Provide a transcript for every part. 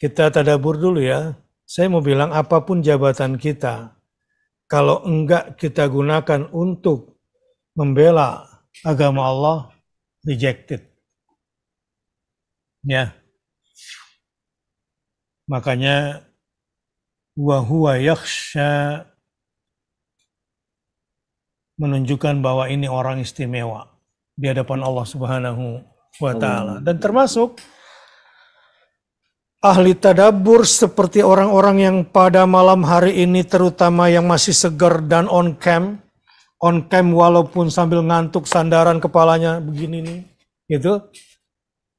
Kita tadabbur dulu ya. Saya mau bilang apapun jabatan kita, kalau enggak kita gunakan untuk membela agama Allah, rejected. Ya, makanya wa huwa yakhsha menunjukkan bahwa ini orang istimewa di hadapan Allah Subhanahu wa taala. Dan termasuk ahli tadabbur seperti orang-orang yang pada malam hari ini terutama yang masih segar dan on cam walaupun sambil ngantuk sandaran kepalanya begini nih, gitu.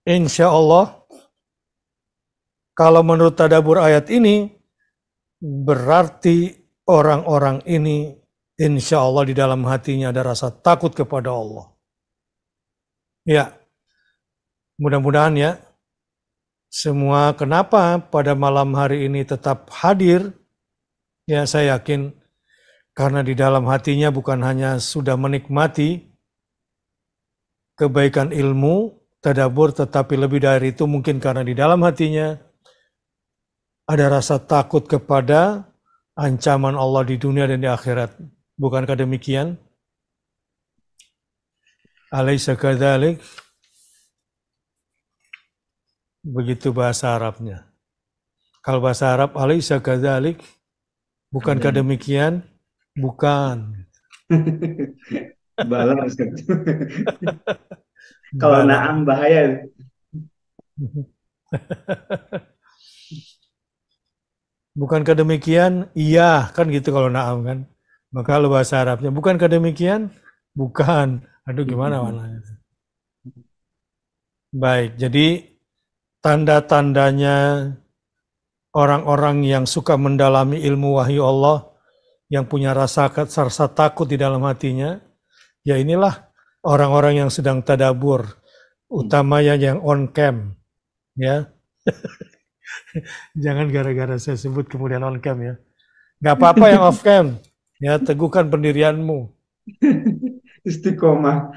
Insya Allah kalau menurut tadabbur ayat ini berarti orang-orang ini insya Allah di dalam hatinya ada rasa takut kepada Allah. Ya, mudah-mudahan ya. Semua kenapa pada malam hari ini tetap hadir? Ya, saya yakin karena di dalam hatinya bukan hanya sudah menikmati kebaikan ilmu, tadabbur, tetapi lebih dari itu mungkin karena di dalam hatinya ada rasa takut kepada ancaman Allah di dunia dan di akhirat. Bukankah demikian? Alaysa kadzalik? Begitu bahasa Arabnya. Kalau bahasa Arab, alaysa kadzalik? Bukankah demikian? Bukan. Bala Kalau naam bahaya. Bukankah demikian? Iya, kan gitu kalau na'am kan. Maka kalau bahasa Arabnya, bukankah demikian? Bukan. Aduh, gimana warnanya? Baik, jadi tanda-tandanya orang-orang yang suka mendalami ilmu wahyu Allah, yang punya rasa takut di dalam hatinya, ya inilah orang-orang yang sedang tadabur, utamanya yang on cam, ya. Jangan gara-gara saya sebut kemudian on cam ya. Gak apa-apa yang off cam, ya teguhkan pendirianmu. Istiqomah.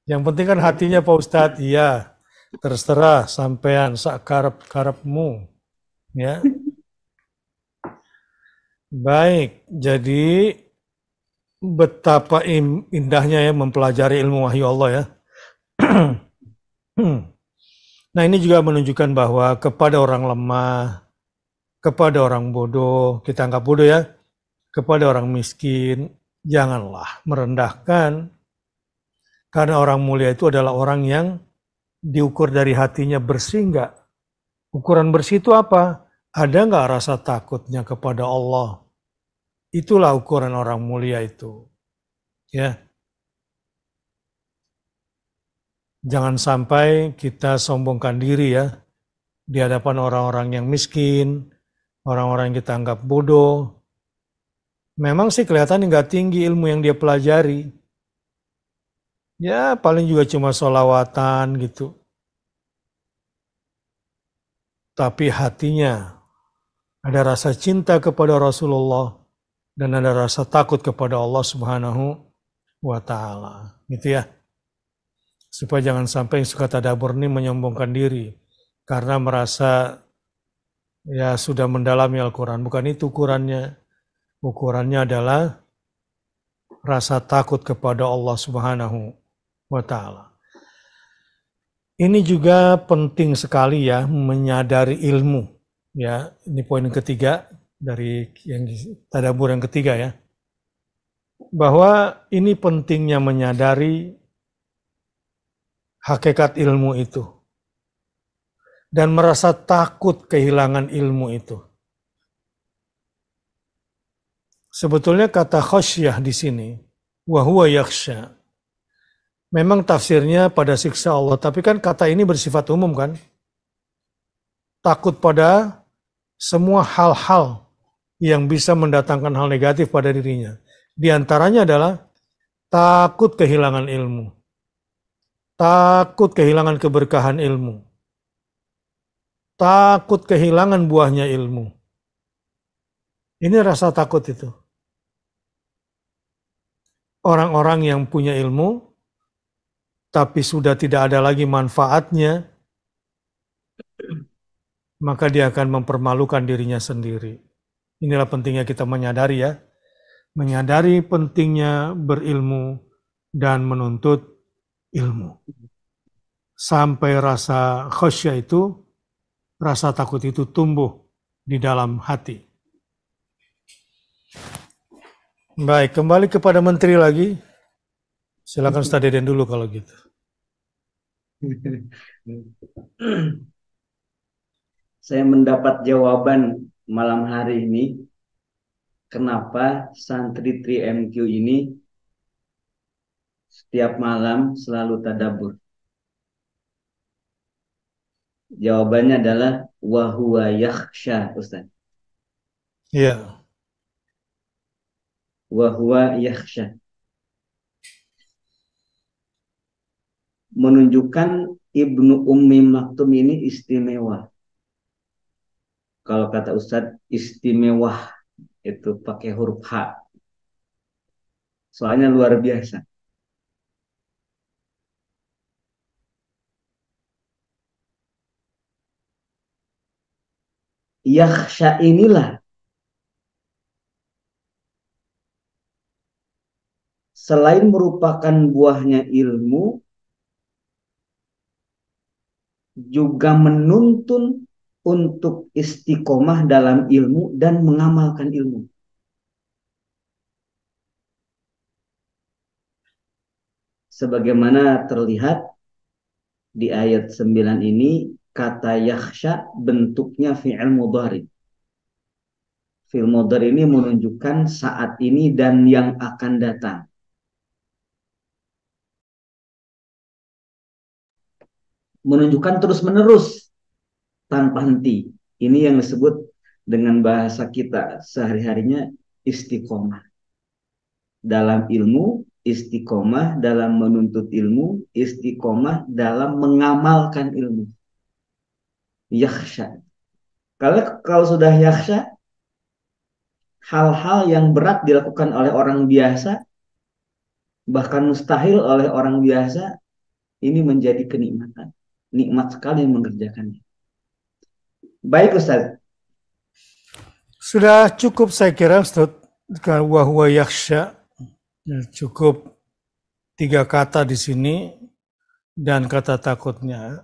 Yang penting kan hatinya Pak Ustadz, iya. Terserah sampean sakarep-karepmu, ya. Baik, jadi betapa indahnya ya mempelajari ilmu wahyu Allah ya. Nah ini juga menunjukkan bahwa kepada orang lemah, kepada orang bodoh, kita anggap bodoh ya, kepada orang miskin, janganlah merendahkan. Karena orang mulia itu adalah orang yang diukur dari hatinya bersih enggak? Ukuran bersih itu apa? Ada enggak rasa takutnya kepada Allah? Itulah ukuran orang mulia itu. Ya. Jangan sampai kita sombongkan diri ya di hadapan orang-orang yang miskin, orang-orang yang kita anggap bodoh. Memang sih kelihatan nggak tinggi ilmu yang dia pelajari. Ya paling juga cuma sholawatan gitu. Tapi hatinya ada rasa cinta kepada Rasulullah dan ada rasa takut kepada Allah Subhanahu wa Ta'ala. Gitu ya. Supaya jangan sampai yang suka tadabbur ini menyombongkan diri karena merasa ya sudah mendalami Al-Quran. Bukan itu ukurannya. Ukurannya adalah rasa takut kepada Allah Subhanahu wa Ta'ala. Ini juga penting sekali ya menyadari ilmu. Ya, ini poin yang ketiga dari yang tadabbur yang ketiga ya. Bahwa ini pentingnya menyadari hakikat ilmu itu dan merasa takut kehilangan ilmu itu. Sebetulnya kata khasyah di sini, wa huwa yakhsha. Memang tafsirnya pada siksa Allah, tapi kan kata ini bersifat umum kan? Takut pada semua hal-hal yang bisa mendatangkan hal negatif pada dirinya. Di antaranya adalah takut kehilangan ilmu. Takut kehilangan keberkahan ilmu. Takut kehilangan buahnya ilmu. Ini rasa takut itu. Orang-orang yang punya ilmu, tapi sudah tidak ada lagi manfaatnya, maka dia akan mempermalukan dirinya sendiri. Inilah pentingnya kita menyadari ya, menyadari pentingnya berilmu dan menuntut ilmu. Sampai rasa khasyah itu, rasa takut itu tumbuh di dalam hati. Baik, kembali kepada menteri lagi. Silakan Ustaz Deden dulu kalau gitu. Saya mendapat jawaban malam hari ini kenapa santri 3MQ ini setiap malam selalu tadabbur. Jawabannya adalah wahuwa yakhsha, Ustaz. Iya. Wahuwa yakhsha. Menunjukkan Ibnu Ummi Maktum ini istimewa. Kalau kata Ustadz, istimewa itu pakai huruf H. Soalnya luar biasa. Yakhsha inilah selain merupakan buahnya ilmu, juga menuntun untuk istiqomah dalam ilmu dan mengamalkan ilmu. Sebagaimana terlihat di ayat 9 ini, kata yakhsha bentuknya fi'il mudhari. Fi'il mudhari ini menunjukkan saat ini dan yang akan datang. Menunjukkan terus-menerus tanpa henti. Ini yang disebut dengan bahasa kita sehari-harinya istiqomah. Dalam ilmu, istiqomah dalam menuntut ilmu, istiqomah dalam mengamalkan ilmu. Yakhsha. Kalau sudah yakhsha, hal-hal yang berat dilakukan oleh orang biasa, bahkan mustahil oleh orang biasa, ini menjadi kenikmatan. Nikmat sekali mengerjakannya. Baik Ustaz. Sudah cukup saya kira Ustaz, wahuwa yakhsha. Cukup 3 kata di sini dan kata takutnya.